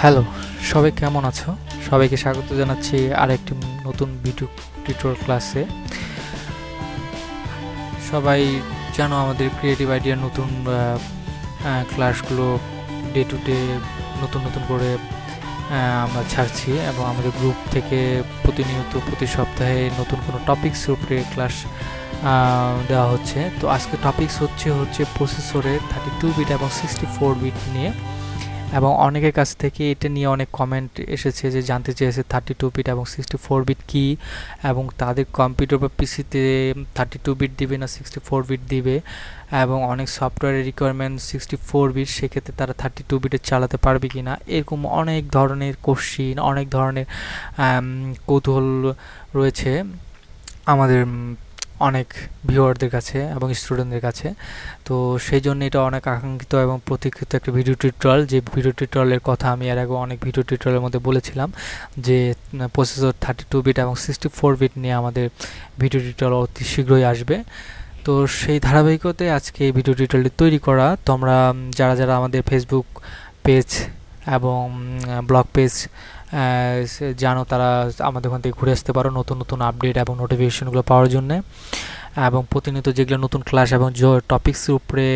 Hello, সবাই কেমন আছো? সবাইকে স্বাগত জানাচ্ছি আরেকটি নতুন ভিডিও টিউটোরিয়াল ক্লাসে। সবাই জানো আমাদের ক্রিয়েটিভ আইডিয়ার নতুন ক্লাসগুলো ডে টু ডে নতুন করে আমরা ছাড়ছি এবং আমাদের গ্রুপ থেকে প্রতিনিয়ত প্রতি সপ্তাহে নতুন কোনো টপিক্সের উপরে ক্লাস দেওয়া হচ্ছে। তো আজকে টপিক্স হচ্ছে প্রসেসরে 32 বিট এবং 64 বিট নিয়ে, এবং অনেকের কাছ থেকে এটা নিয়ে অনেক কমেন্ট এসেছে যে জানতে চেয়েছে 32 বিট এবং 64 বিট কী, এবং তাদের কম্পিউটার বা পিসিতে 32 বিট দিবে না 64 বিট দিবে, এবং অনেক সফটওয়্যারের রিকোয়ারমেন্ট 64 বিট, সেক্ষেত্রে তারা 32 বিটে চালাতে পারবে কি না, এরকম অনেক ধরনের কোশ্চিন, অনেক ধরনের কৌতূহল রয়েছে আমাদের অনেক ভিউয়ারদের কাছে এবং স্টুডেন্টদের কাছে। তো সেই জন্য এটা অনেক আকাঙ্ক্ষিত এবং প্রতীক্ষিত একটা ভিডিও টিউটোরিয়াল, যে ভিডিও টিউটোরিয়ালের কথা আমি এর আগে অনেক ভিডিও টিউটোরিয়ালের মধ্যে বলেছিলাম যে প্রসেসর 32 বিট এবং 64 বিট নিয়ে আমাদের ভিডিও টিউটোরিয়াল অতি শীঘ্রই আসবে। তো সেই ধারাবাহিকতায় আজকে এই ভিডিও টিউটোরিয়ালটি তৈরি করা। তোমরা যারা আমাদের ফেসবুক পেজ এবং ব্লগ পেজ জানো, তারা আমাদের ওখান থেকে ঘুরে আসতে পারো নতুন আপডেট এবং নোটিফিকেশনগুলো পাওয়ার জন্য, এবং প্রতিনিয়ত যেগুলো নতুন ক্লাস এবং টপিক্সের উপরে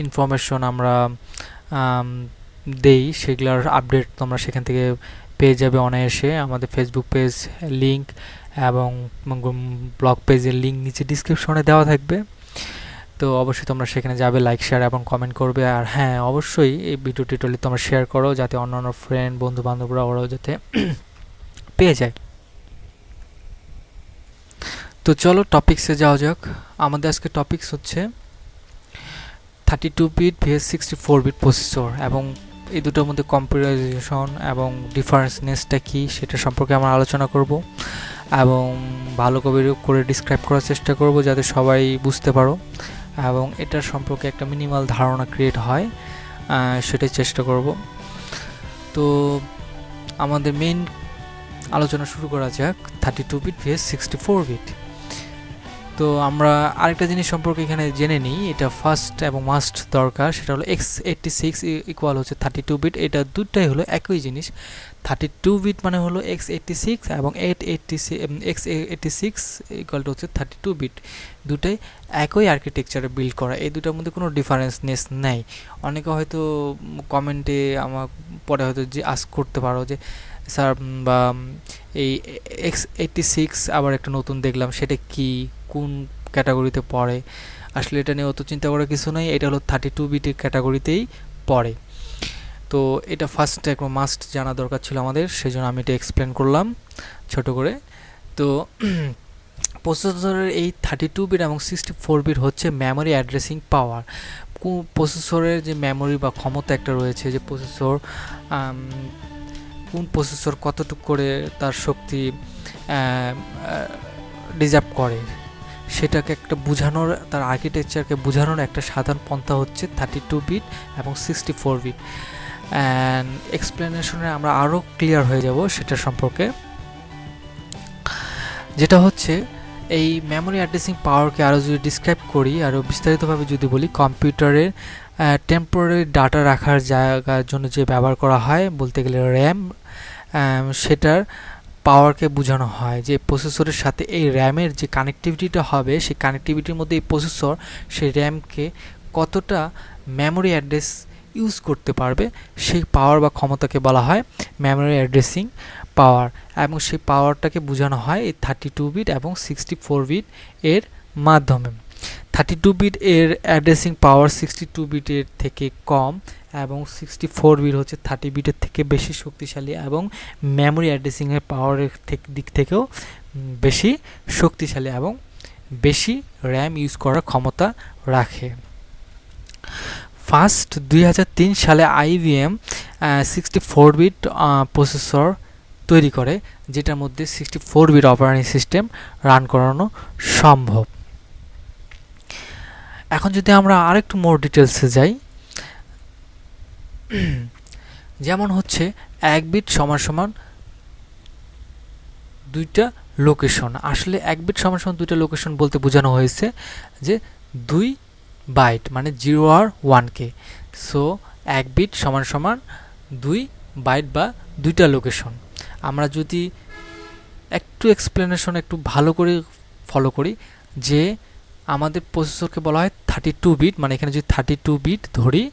ইনফরমেশন আমরা দেই, সেগুলোর আপডেট তোমরা সেখান থেকে পেয়ে যাবে অনায়াসে। আমাদের ফেসবুক পেজ লিঙ্ক এবং ব্লগ পেজের লিঙ্ক নিচে ডিসক্রিপশনে দেওয়া থাকবে। তো অবশ্যই তোমরা সেখানে যাবে, লাইক, শেয়ার এবং কমেন্ট করবে। আর হ্যাঁ, অবশ্যই এই ভিডিও টিউটোরিয়াল তোমরা শেয়ার করো যাতে অন্যান্য ফ্রেন্ড, বন্ধু বান্ধবরা ওরাও যাতে পেয়ে যায়। তো চলো টপিক্সে যাওয়া যাক। আমাদের আজকে টপিক্স হচ্ছে 32 বিট vs 64 বিট প্রসেসর, এবং এই দুটোর মধ্যে কম্পারিজন এবং ডিফারেন্সনেসটা কী সেটা সম্পর্কে আমরা আলোচনা করব, এবং ভালো করে ডিসক্রাইব করার চেষ্টা করব যাতে সবাই বুঝতে পারো এবং এটার সম্পর্কে একটা মিনিমাল ধারণা ক্রিয়েট হয়, সেটাই চেষ্টা করব। তো আমাদের মেইন আলোচনা শুরু করা যাক 32 বিট vs 64 বিট। তো আমরা আরেকটা জিনিস সম্পর্কে এখানে জেনে নিই, এটা ফার্স্ট এবং মাস্ট দরকার, সেটা হলো x86 ইকুয়াল হচ্ছে 32 বিট। এটা দুটাই হলো একই জিনিস। 32 বিট মানে হলো x86 এবং x86 ইকুয়াল টু হচ্ছে 32 বিট। দুটাই একই আর্কিটেকচারে বিল্ড করা, এই দুটার মধ্যে কোনো ডিফারেন্সনেস নেই। অনেকে হয়তো কমেন্টে আমার পরে হয়তো যে আস্ক করতে পারো যে স্যার বা এই x86 আবার একটা নতুন দেখলাম, সেটা কি, কোন ক্যাটাগরিতে পড়ে? আসলে এটা নিয়ে অত চিন্তা করার কিছু নেই, এটা হলো 32 বিটের ক্যাটাগরিতেই পড়ে। তো এটা ফার্স্ট একদম মাস্ট জানা দরকার ছিল আমাদের, সেই জন্য আমি এটা এক্সপ্লেন করলাম ছোট করে। তো প্রসেসরের এই 32 বিট এবং 64 বিট হচ্ছে মেমোরি অ্যাড্রেসিং পাওয়ার। প্রসেসরের যে মেমোরি বা ক্ষমতা একটা রয়েছে, যে প্রসেসর কোন প্রসেসর কতটুকু করে তার শক্তি রিজার্ভ করে, সেটাকে একটা বোঝানোর, তার আর্কিটেকচারকে বোঝানোর একটা সাধারণ পন্থা হচ্ছে 32 বিট এবং 64 বিট। অ্যান্ড এক্সপ্লেনেশনে আমরা আরও ক্লিয়ার হয়ে যাব সেটা সম্পর্কে, যেটা হচ্ছে এই মেমোরি অ্যাড্রেসিং পাওয়ারকে আরও যদি ডিসক্রাইব করি, আরও বিস্তারিতভাবে যদি বলি, কম্পিউটারের টেম্পোরারি ডাটা রাখার জায়গার জন্য যে ব্যবহার করা হয়, বলতে গেলে র্যাম, সেটার পাওয়ারকে বোঝানো হয়। যে প্রসেসরের সাথে এই র্যামের যে কানেক্টিভিটিটা হবে, সেই কানেক্টিভিটির মধ্যে এই প্রসেসর সেই র্যামকে কতটা মেমোরি অ্যাড্রেস ইউজ করতে পারবে, সেই পাওয়ার বা ক্ষমতাকে বলা হয় মেমোরি অ্যাড্রেসিং পাওয়ার, এবং সেই পাওয়ারটাকে বোঝানো হয় এই 32 বিট এবং 64 বিট এর মাধ্যমে। 32 বিট এর অ্যাড্রেসিং পাওয়ার 62 বিটের থেকে কম, এবং 64 বিট হচ্ছে 30 বিটের থেকে বেশি শক্তিশালী, এবং মেমোরি অ্যাড্রেসিংয়ের পাওয়ারের দিক থেকেও বেশি শক্তিশালী এবং বেশি র্যাম ইউজ করার ক্ষমতা রাখে। ফার্স্ট 2003 সালে IBM 64 বিট প্রসেসর তৈরি করে, যেটার মধ্যে 64 বিট অপারেটিং সিস্টেম রান করানো সম্ভব। এখন যদি আমরা আরেকটু মোর ডিটেলসে যাই, যেমন হচ্ছে 1 বিট সমান দুইটা লোকেশন। আসলে 1 বিট সমান দুইটা লোকেশন বলতে বোঝানো হয়েছে যে 2 বাইট মানে 0 আর 1 কে। সো 1 বিট সমান 2 বাইট বা দুইটা লোকেশন। আমরা যদি একটু এক্সপ্লেনেশন একটু ভালো করে ফলো করি, যে আমাদের প্রসেসরকে বলা হয় 32 বিট, মানে এখানে যদি 32 বিট ধরি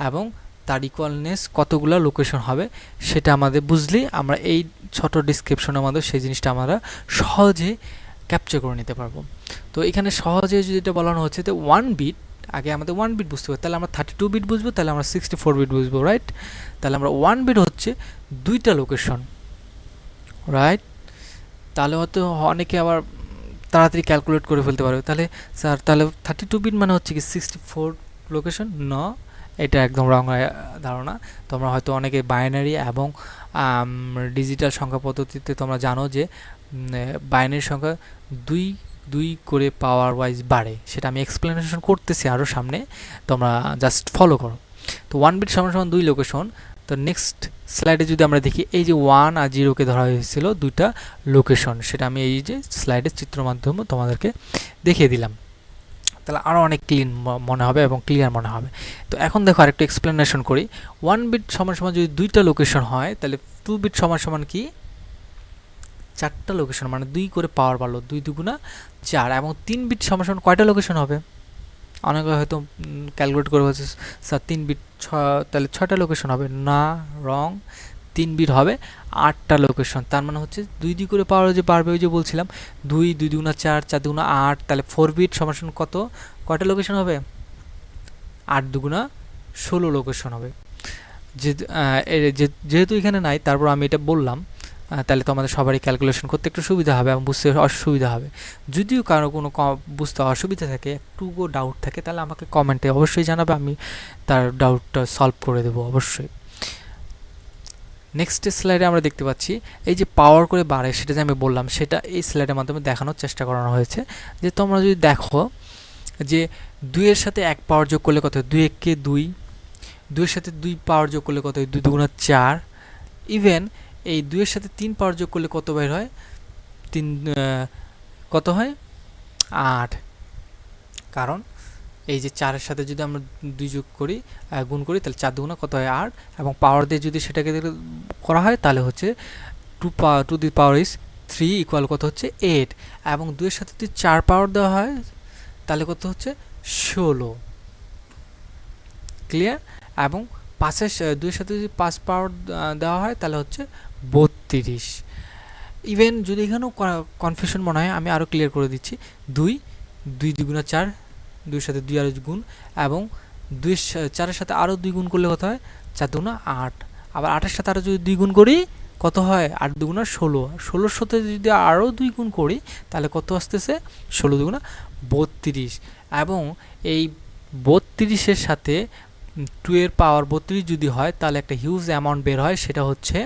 এবং তার ইকুয়ালনেস কতগুলো লোকেশন হবে সেটা আমাদের বুঝলি আমরা এই ছোট ডিসক্রিপশনের মধ্যে সেই জিনিসটা আমরা সহজে ক্যাপচার করে নিতে পারবো। তো এখানে সহজে যেটা বলানো হচ্ছে যে 1 বিট, আগে আমাদের 1 বিট বুঝতে হবে, তাহলে আমরা 32 বিট বুঝবো, তাহলে আমরা 64 বিট বুঝবো, রাইট? তাহলে আমরা 1 বিট হচ্ছে দুইটা লোকেশন, রাইট? তাহলে হয়তো অনেকে আবার তাড়াতাড়ি ক্যালকুলেট করে ফেলতে পারবে, তাহলে স্যার তাহলে 32 বিট মানে হচ্ছে কি 64 লোকেশন? না, এটা একদম রং ধারণা। তোমরা হয়তো অনেকে বাইনারি এবং ডিজিটাল সংখ্যা পদ্ধতিতে তোমরা জানো যে বাইনারি সংখ্যা দুই দুই করে পাওয়ার ওয়াইজ বাড়ে, সেটা আমি এক্সপ্লেনেশন করতেছি আরও সামনে, তোমরা জাস্ট ফলো করো। তো 1 বিট সমান সমান 2 লোকেশন। তো নেক্সট স্লাইডে যদি আমরা দেখি, এই যে 1 আর 0কে ধরা হয়েছিল দুইটা লোকেশন, সেটা আমি এই যে স্লাইডের চিত্র মাধ্যমে তোমাদেরকে দেখিয়ে দিলাম, তাহলে আরও অনেক ক্লিন মনে হবে এবং ক্লিয়ার মনে হবে। তো এখন দেখো আরেকটু এক্সপ্লেনেশন করি। 1 বিট সমান সমান যদি দুইটা লোকেশন হয়, তাহলে 2 বিট সমান সমান কি 4টা লোকেশন, মানে 2 করে পাওয়ার বাড়লো, 2 দুগুণা 4। এবং 3 বিট সমান সমান কয়টা লোকেশন হবে? অনেকে হয়তো ক্যালকুলেট করে বলছে স্যার 3 বিট তাহলে 6টা লোকেশন হবে। না, রং। 3 বিট হবে 8টা লোকেশন, তার মানে হচ্ছে 2 করে পাওয়ার যে বাড়বে, ওই যে বলছিলাম 2 দুগুণা 4, 4 দুগুণা 8, তাহলে 4 বিট সমান সমান কত, কয়টা লোকেশন হবে? 8 দুগুণা 16 লোকেশন হবে। যেহেতু এখানে নাই, তারপর আমি এটা বললাম, তাহলে তোমাদের সবারই ক্যালকুলেশন করতে একটু সুবিধা হবে এবং বুঝতে অসুবিধা হবে। যদিও কারো কোনো বুঝতে অসুবিধা থাকে, একটুও ডাউট থাকে, তাহলে আমাকে কমেন্টে অবশ্যই জানাবে, আমি তার ডাউটটা সলভ করে দেবো অবশ্যই। নেক্সট স্লাইডে আমরা দেখতে পাচ্ছি এই যে পাওয়ার করে বাড়ে, সেটা যে আমি বললাম, সেটা এই স্লাইডের মাধ্যমে দেখানোর চেষ্টা করানো হয়েছে। যে তোমরা যদি দেখো যে 2 এর সাথে 1 পাওয়ার যোগ করলে কত হয়? 2 1 2, 2 এর সাথে 2 পাওয়ার যোগ করলে কত হয়? 2 দুগুণা 4। ইভেন এই 2 এর সাথে 3 পাওয়ার যোগ করলে কত বের হয়? 3 কত হয়? 8। কারণ এই যে 4 এর সাথে যদি আমরা 2 যোগ করি, গুণ করি, তাহলে 4 দুগুণা কত হয়? 8। এবং পাওয়ার দিয়ে যদি সেটাকে করা হয়, তাহলে হচ্ছে 2 দি পাওয়ার ইজ 3 ইকুয়াল কত হচ্ছে? 8। এবং 2 এর সাথে যদি 4 পাওয়ার দেওয়া হয়, তাহলে কত হচ্ছে? 16। ক্লিয়ার? এবং 2 এর সাথে যদি 5 পাওয়ার দেওয়া হয়, তাহলে হচ্ছে 32। ইভেন যদি এখানেও কনফিউশন মনে হয়, আমি আরও ক্লিয়ার করে দিচ্ছি। 2 দুগুণা 4, 2 এর সাথে 2 আরও গুণ, এবং 4 এর সাথে আরও 2 গুণ করলে কত হয়? 4 দুগুণা 8। আবার 8 এর সাথে আরও যদি 2 গুণ করি, কত হয়? 8 দুগুণা 16। 16 সাথে যদি আরও 2 গুণ করি, তাহলে কত আসতেছে? 16 দুগুণা 32। এবং এই 32-এর সাথে 2 এর পাওয়ার 32 যদি হয়, তাহলে একটা হিউজ অ্যামাউন্ট বের হয়, সেটা হচ্ছে,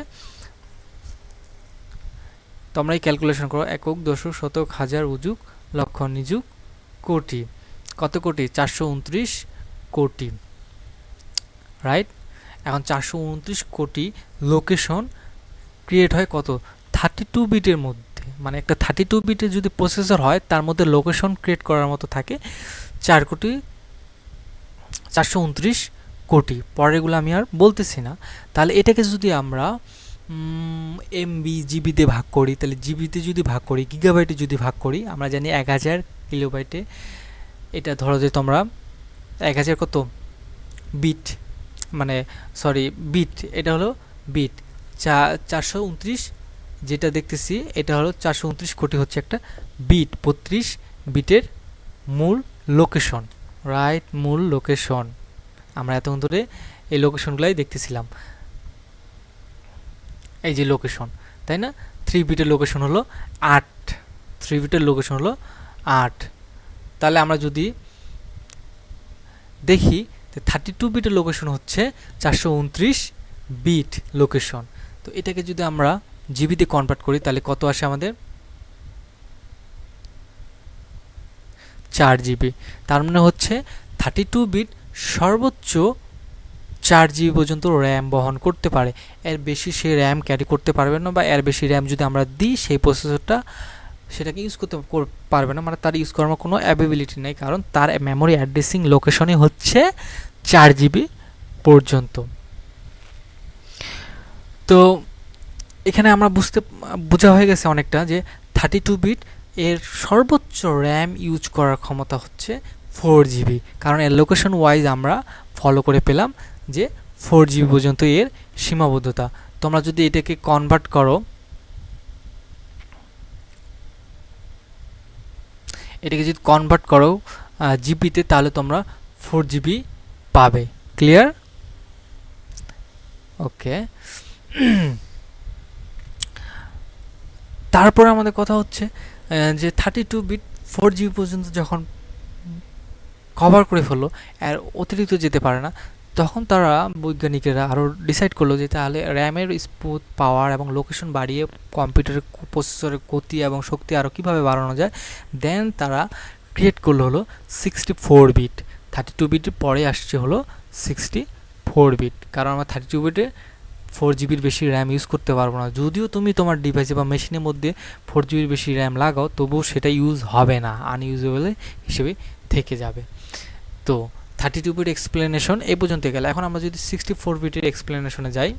তোমরাই ক্যালকুলেশন করো, একক, দশক, শতক, হাজার, উযুক, লক্ষ, নিযুক, কোটি। কত কোটি? 429 কোটি, রাইট? এখন 429 কোটি লোকেশন ক্রিয়েট হয় কত? 32 বিটের মধ্যে। মানে একটা 32 বিটের যদি প্রসেসর হয়, তার মধ্যে লোকেশন ক্রিয়েট করার মতো থাকে 429 কোটি। পরেরগুলো আমি আর বলতেছি না। তাহলে এটাকে যদি আমরা এমবি, জিবিতে ভাগ করি, তাহলে জিবিতে যদি ভাগ করি, গিগাবাইটে যদি ভাগ করি, আমরা জানি 1000 কিলোবাইটে, এটা ধরো যে তোমরা 1000 কত বিট, মানে সরি বিট, এটা হলো বিট। 429 যেটা দেখতেছি, এটা হলো 429 কোটি হচ্ছে একটা বিট, 32 বিটের মূল লোকেশন, রাইট? মূল লোকেশন। আমরা এতক্ষণ ধরে এই লোকেশনগুলাই দেখতেছিলাম, এই যে লোকেশন, তাই না? 3 বিটের লোকেশন হলো 8, 3 বিটের লোকেশন হলো 8। তাহলে আমরা যদি দেখি 32 বিটের লোকেশন হচ্ছে 429 বিট লোকেশন। তো এটাকে যদি আমরা জিবিতে কনভার্ট করি, তাহলে কত আসে আমাদের? 4 জিবি। তার মানে হচ্ছে 32 বিট সর্বোচ্চ 4 জিবি পর্যন্ত র্যাম বহন করতে পারে। এর বেশি সে র্যাম ক্যারি করতে পারবে না, বা এর বেশি র্যাম যদি আমরা দিই, সেই প্রসেসরটা সেটাকে ইউজ করতে পারবে না, মানে তার ইউজ করার কোনো অ্যাবিলিটি নেই, কারণ তার মেমোরি অ্যাড্রেসিং লোকেশনই হচ্ছে 4 জিবি পর্যন্ত। তো এখানে আমরা বোঝা হয়ে গেছে অনেকটা যে 32 বিট এর সর্বোচ্চ র্যাম ইউজ করার ক্ষমতা হচ্ছে 4 GB, কারণ এর লোকেশন ওয়াইজ আমরা ফলো করে পেলাম যে 4 GB পর্যন্ত এর সীমাবদ্ধতা। তোমরা যদি এটাকে কনভার্ট করো, জিবিতে, তাহলে তোমরা 4 GB পাবে। ক্লিয়ার? ওকে। তারপরে আমাদের কথা হচ্ছে যে 32 বিট 4 GB পর্যন্ত যখন কভার করে ফেললো, আর অতিরিক্ত যেতে পারে না, তখন তারা বৈজ্ঞানিকেরা আরও ডিসাইড করলো যে তাহলে র্যামের স্মুথ পাওয়ার এবং লোকেশন বাড়িয়ে কম্পিউটারের প্রসেসরের গতি এবং শক্তি আরও কীভাবে বাড়ানো যায়। দেন তারা ক্রিয়েট করলো হলো 64 বিট। 32 বিটের পরে আসছে হলো 64 বিট, কারণ আমরা 32 বিটে 4 GB বেশি র্যাম ইউজ করতে পারবো না। যদিও তুমি তোমার ডিভাইসে বা মেশিনের মধ্যে 4 GB বেশি র্যাম লাগাও, তবুও সেটা ইউজ হবে না, আনইউজেবল হিসেবে থেকে যাবে। তো 32 বিট এক্সপ্লেনেশন এই পর্যন্ত গেল। এখন আমরা যদি 64 বিটের এক্সপ্লেনেশনে যাই,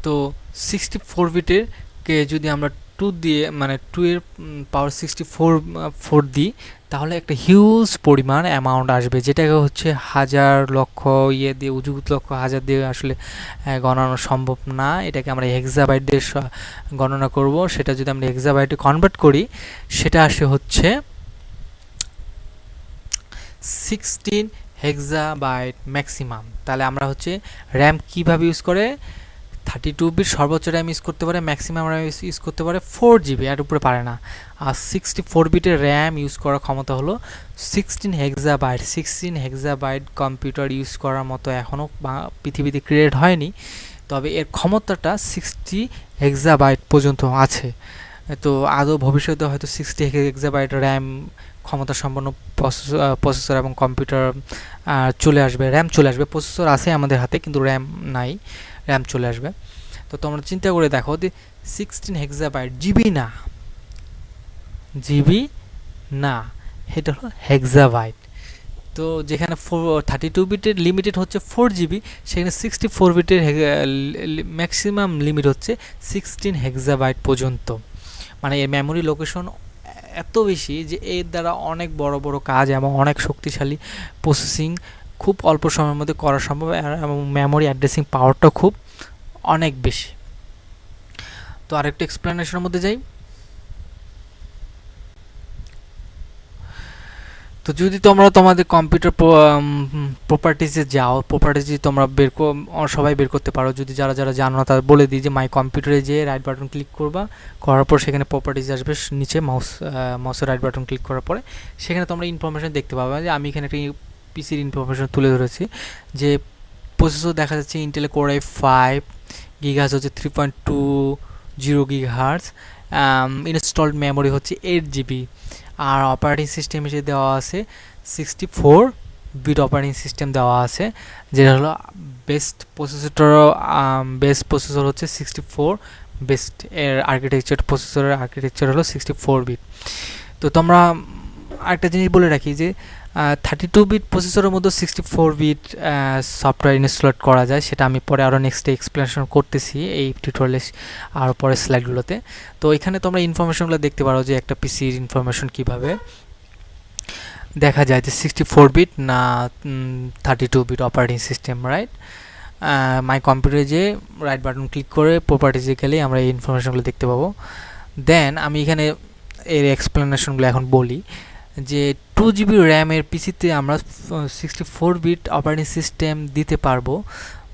তো 64 বিটের কে যদি আমরা 2 দিয়ে, মানে 2 এর পাওয়ার 64 দিই, তাহলে একটা হিউজ পরিমাণ অ্যামাউন্ট আসবে, যেটাকে হচ্ছে হাজার লক্ষ দিয়ে, অযুত লক্ষ হাজার দিয়ে আসলে গণনা সম্ভব না। এটাকে আমরা হেক্সাবাইট দিয়ে গণনা করব। সেটা যদি আমরা হেক্সাবাইটে কনভার্ট করি, সেটা আসে হচ্ছে 16 হেক্সাবাইট ম্যাক্সিমাম। তাহলে আমরা হচ্ছে র্যাম কিভাবে ইউজ করে, 32 বিট সর্বোচ্চ র্যাম ইউজ করতে পারে, ম্যাক্সিমাম র্যাম ইউজ করতে পারে 4 GB, এর উপরে পারে না। আর 64 বিটের র্যাম ইউজ করার ক্ষমতা হলো 16 হেক্সাবাইট। 16 হেক্সাবাইট কম্পিউটার ইউজ করার মতো এখনও পৃথিবীতে ক্রিয়েট হয়নি, তবে এর ক্ষমতাটা 60 হেক্সাবাইট পর্যন্ত আছে। তো আদৌ ভবিষ্যতে হয়তো 60 হেক্সাবাইট র্যাম ক্ষমতা সম্পন্ন প্রসেসর এবং কম্পিউটার চলে আসবে, র্যাম চলে আসবে। প্রসেসর আছে আমাদের হাতে, কিন্তু র্যাম নাই, র্যাম চলে আসবে। তো তোমরা চিন্তা করে দেখো যে 16 হেক্সাবাইট, জিবি না, এটা হলো হেক্সাবাইট। তো যেখানে 32 বিটের লিমিটেড হচ্ছে 4 GB, সেখানে 64 বিটের ম্যাক্সিমাম লিমিট হচ্ছে 16 হেক্সাবাইট পর্যন্ত। মানে এর মেমোরি লোকেশন এত বেশি যে এর দ্বারা অনেক বড় বড় কাজ এবং অনেক শক্তিশালী প্রসেসিং খুব অল্প সময়ের মধ্যে করা সম্ভব, এবং মেমোরি অ্যাড্রেসিং পাওয়ারটা খুব অনেক বেশি। তো আরেকটা এক্সপ্লেনেশনের মধ্যে যাই। তো যদি তোমরা তোমাদের কম্পিউটার প্রপার্টিজে যাও, প্রপার্টিজ তোমরা সবাই বের করতে পারো। যদি যারা জানো না তারা বলে দিই যে মাই কম্পিউটারে যেয়ে রাইট বাটন ক্লিক করবা, করার পর সেখানে প্রপার্টিজ আসবে, নিচে মাউসের রাইট বাটন ক্লিক করার পরে সেখানে তোমরা ইনফরমেশন দেখতে পাবে। যে আমি এখানে একটা পিসির ইনফরমেশন তুলে ধরেছি, যে প্রসেসর দেখা যাচ্ছে ইন্টেল কোর i5, গিগাহার্জ হচ্ছে 3.20 গিগাহার্জ, ইনস্টলড মেমোরি হচ্ছে 8 GB, আর অপারেটিং সিস্টেম হিসেবে দেওয়া আছে 64 বিট অপারেটিং সিস্টেম দেওয়া আছে, যেটা হলো বেস্ট প্রসেসর হচ্ছে 64 বেস্ট এর প্রসেসরের আর্কিটেকচার হলো 64 বিট। তো তোমরা আরেকটা জিনিস বলে রাখি যে 32 বিট প্রসেসরের মধ্যে 64 বিট সফটওয়্যার ইনস্টল করা যায়, সেটা আমি পরে আরও নেক্সটে এক্সপ্লেনেশন করতেছি এই টিউটোরিয়ালে আর পরের স্লাইডগুলোতে। তো এখানে তোমরা ইনফরমেশনগুলো দেখতে পারো যে একটা পিসির ইনফরমেশন কিভাবে দেখা যায়, যে 64 বিট না 32 বিট অপারেটিং সিস্টেম, রাইট। মাই কম্পিউটারে যে রাইট বাটন ক্লিক করে প্রপার্টিজে গেলেই আমরা এই ইনফরমেশনগুলো দেখতে পাবো। দেন আমি এখানে এর এক্সপ্লেনেশনগুলো এখন বলি, যে 2 GB র্যামের পিসিতে আমরা 64 বিট অপারেটিং সিস্টেম দিতে পারবো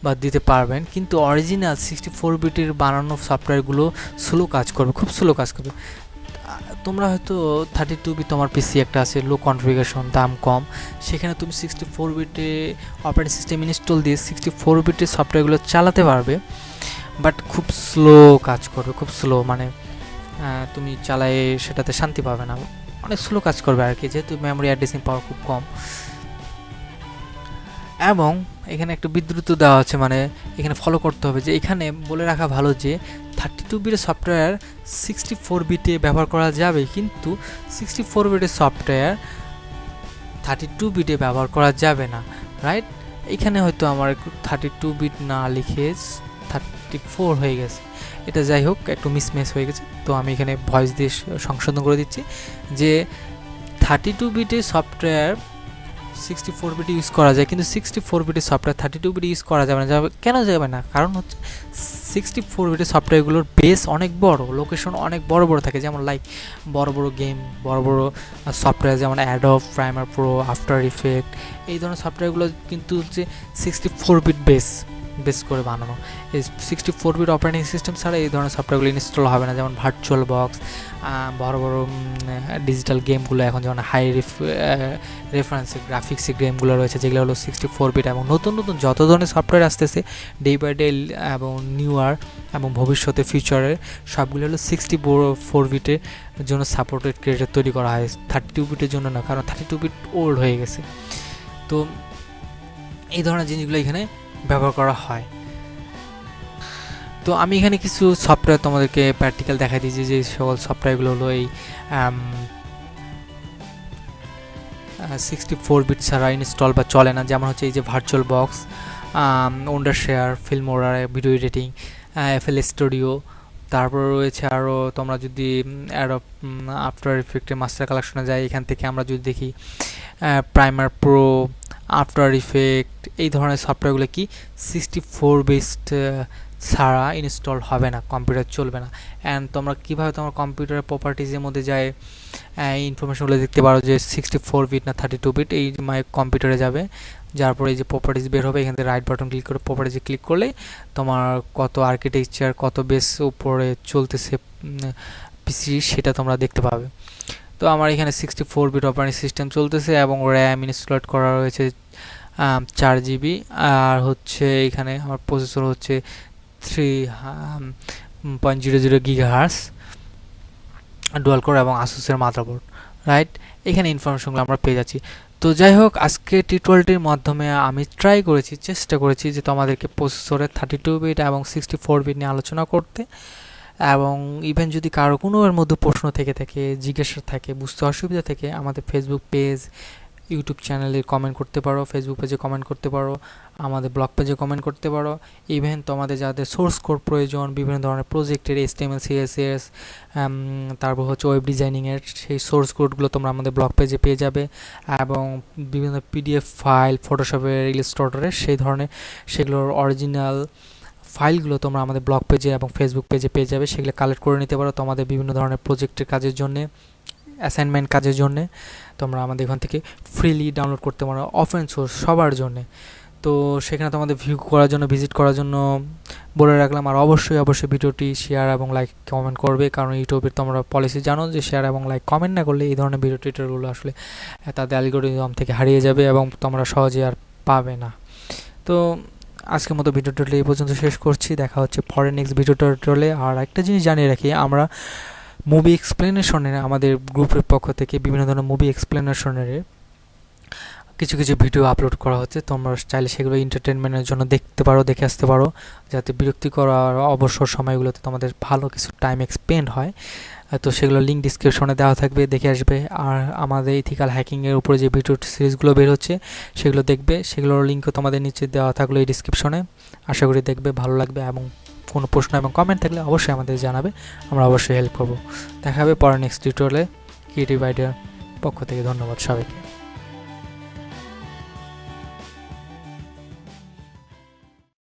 বা দিতে পারবেন, কিন্তু অরিজিনাল 64 বিটের বানানো সফটওয়্যারগুলো স্লো কাজ করবে, খুব স্লো কাজ করবে। তোমরা হয়তো 32 বিট তোমার পিসি একটা আছে, লো কনফিগারেশন, দাম কম, সেখানে তুমি 64 বিটে অপারেটিং সিস্টেম ইনস্টল দিয়ে 64 বিটের সফটওয়্যারগুলো চালাতে পারবে, বাট খুব স্লো কাজ করবে, খুব স্লো, মানে তুমি চালায় সেটাতে শান্তি পাবে না, অনেক স্লো কাজ করবে আর কি, যেহেতু মেমোরি অ্যাড্রেসিং পাওয়ার খুব কম। এবং এখানে একটা বিদ্যুৎ দেওয়া আছে, মানে এখানে ফলো করতে হবে যে এখানে বলে রাখা ভালো যে 32 বিটের সফটওয়্যার 64 বিটে ব্যবহার করা যাবে, কিন্তু 64 বিটের সফটওয়্যার 32 বিটে ব্যবহার করা যাবে না, রাইট। এখানে হয়তো আমার 32 বিট না লিখে 34 হয়ে গেছে, এটা যাই হোক একটু মিসম্যাচ হয়ে গেছে। তো আমি এখানে ভয়েস দিয়ে সংশোধন করে দিচ্ছি যে 32 বিটে সফটওয়্যার 64 বিট ইউজ করা যায়, কিন্তু 64 বিটের সফটওয়্যার 32 বিট ইউজ করা যাবে না। কেন যাবে না? কারণ হচ্ছে 64 বিটের সফটওয়্যারগুলোর বেস অনেক বড়, লোকেশন অনেক বড় বড় থাকে, যেমন লাইক বড় বড় গেম, বড় বড় সফটওয়্যার যেমন Adobe, primer pro, after effect, এই ধরনের সফটওয়্যারগুলো কিন্তু হচ্ছে 64 বিট বেস করে বানানো। এই 64 বিট অপারেটিং সিস্টেম ছাড়া এই ধরনের সফটওয়্যারগুলো ইনস্টল হবে না। যেমন ভার্চুয়াল বক্স, বড় বড় ডিজিটাল গেমগুলো এখন যেমন হাই রেফারেন্সে গ্রাফিক্সে গেমগুলো রয়েছে যেগুলো হলো 64 বিট, এবং নতুন নতুন যত ধরনের সফটওয়্যার আসতেছে ডে বাই ডে এবং নিউয়ার এবং ভবিষ্যতে ফিউচারের সবগুলো হলো 64 বিটের জন্য সাপোর্টেড ক্রিয়েটর তৈরি করা হয়, 32 বিটের জন্য না, কারণ 32 বিট ওল্ড হয়ে গেছে। তো এই ধরনের জিনিসগুলো এখানে ব্যবহার করা হয়। তো আমি এখানে কিছু সফটওয়্যার তোমাদেরকে প্র্যাকটিক্যাল দেখাই দিয়েছি, যে সকল সফটওয়্যারগুলো হলো এই 64 বিট ছাড়া ইনস্টল বা চলে না। যেমন হচ্ছে এই যে virtual box, wonder share, Filmora, video editing, FL studio, তারপর রয়েছে আরও তোমরা যদি অ্যাডোব আফটার ইফেক্টের মাস্টার কালেকশনে যাই, এখান থেকে আমরা যদি দেখি প্রাইমার প্রো, আফটার ইফেক্ট, এই ধরনের সফটওয়্যারগুলো কি 64 বিট ছাড়া ইনস্টল হবে না, কম্পিউটার চলবে না। অ্যান্ড তোমরা কীভাবে তোমার কম্পিউটারের প্রপার্টিজের মধ্যে যায় ইনফরমেশনগুলো দেখতে পারো যে 64 বিট না 32 বিট, এই মাই কম্পিউটারে যাবে, যার পরে এই যে প্রপার্টিজ বের হবে, এখান থেকে রাইট বাটন ক্লিক করে প্রপার্টিজে ক্লিক করলে তোমার কত আর্কিটেকচার, কত বেস উপরে চলতেছে পিসি সেটা তোমরা দেখতে পাবে। তো আমার এখানে 64 বিট অপারেটিং সিস্টেম চলতেছে এবং র্যাম ইনস্টল করা রয়েছে 4 জিবি, আর হচ্ছে এখানে আমার প্রসেসর হচ্ছে 3.00 গিগাহার্টজ ডুয়াল কোর এবং আসুসের মাদারবোর্ড, রাইট। এখানে ইনফরমেশনগুলো আমরা পেয়ে যাচ্ছি। তো যাই হোক, আজকে টিউটোরিয়ালটির মাধ্যমে আমি চেষ্টা করেছি যে তোমাদেরকে প্রসেসরের 32 বিট এবং 64 বিট নিয়ে আলোচনা করতে, এবং ইভেন যদি কারো কোনো এর মধ্যে প্রশ্ন থেকে থাকে, জিজ্ঞাসা থাকে, বুঝতে অসুবিধা থেকে, আমাদের ফেসবুক পেজ, ইউটিউব চ্যানেলে কমেন্ট করতে পারো, ফেসবুক পেজে কমেন্ট করতে পারো, আমাদের ব্লগ পেজে কমেন্ট করতে পারো। ইভেন তোমাদের যাদের সোর্স কোড প্রয়োজন বিভিন্ন ধরনের প্রজেক্টের, HTML, CSS, তারপর হচ্ছে ওয়েব ডিজাইনিংয়ের, সেই সোর্স কোডগুলো তোমরা আমাদের ব্লগ পেজে পেয়ে যাবে, এবং বিভিন্ন PDF ফাইল, ফটোশপের, ইলাস্ট্রেটরের সেই ধরনের সেগুলোর অরিজিনাল ফাইলগুলো তোমরা আমাদের ব্লগ পেজে এবং ফেসবুক পেজে পেয়ে যাবে। সেগুলো কালেক্ট করে নিতে পারো তোমাদের বিভিন্ন ধরনের প্রজেক্টের কাজের জন্যে, অ্যাসাইনমেন্ট কাজের জন্যে তোমরা আমাদের এখান থেকে ফ্রিলি ডাউনলোড করতে পারো, ওপেন সোর্স সবার জন্যে। তো সেখানে তোমাদের ভিউ করার জন্য, ভিজিট করার জন্য বলে রাখলাম। আর অবশ্যই ভিডিওটি শেয়ার এবং লাইক কমেন্ট করবে, কারণ ইউটিউবের তোমরা পলিসি জানো যে শেয়ার এবং লাইক কমেন্ট না করলে এই ধরনের ভিডিও টিউটোরিয়ালগুলো আসলে তাদের অ্যালগরিদম থেকে হারিয়ে যাবে এবং তোমরা সহজে আর পাবে না। তো আজকের মতো ভিডিও টিউটোরিয়াল এই পর্যন্ত শেষ করছি, দেখা হচ্ছে পরের নেক্সট ভিডিও টিউটোরিয়ালে। আর একটা জিনিস জানিয়ে রাখি, আমরা মুভি এক্সপ্লেনেশনের আমাদের গ্রুপের পক্ষ থেকে বিভিন্ন ধরনের মুভি এক্সপ্লেনেশনের কিছু কিছু ভিডিও আপলোড করা হচ্ছে, তোমরা চাইলে সেগুলো এন্টারটেনমেন্টের জন্য দেখতে পারো, দেখে আসতে পারো, যাতে বিরক্তিকর আর অবসর সময়গুলোতে তোমাদের ভালো কিছু টাইম এক্সপেন্ড হয়। তো সেগুলো লিঙ্ক ডিসক্রিপশনে দেওয়া থাকবে, দেখে আসবে। আর আমাদের ইথিক্যাল হ্যাকিংয়ের উপরে যে ভিডিও সিরিজগুলো বের হচ্ছে সেগুলো দেখবে, সেগুলোর লিঙ্কও তোমাদের নিচে দেওয়া থাকলো এই ডিসক্রিপশনে। আশা করি দেখবে, ভালো লাগবে, এবং কোনো প্রশ্ন এবং কমেন্ট থাকলে অবশ্যই আমাদের জানাবে, আমরা অবশ্যই হেল্প করবো। দেখা হবে পরের নেক্সট টিউটোরিয়ালে ক্রিয়েটিভ আইডিয়ার পক্ষ থেকে। ধন্যবাদ সবাইকে।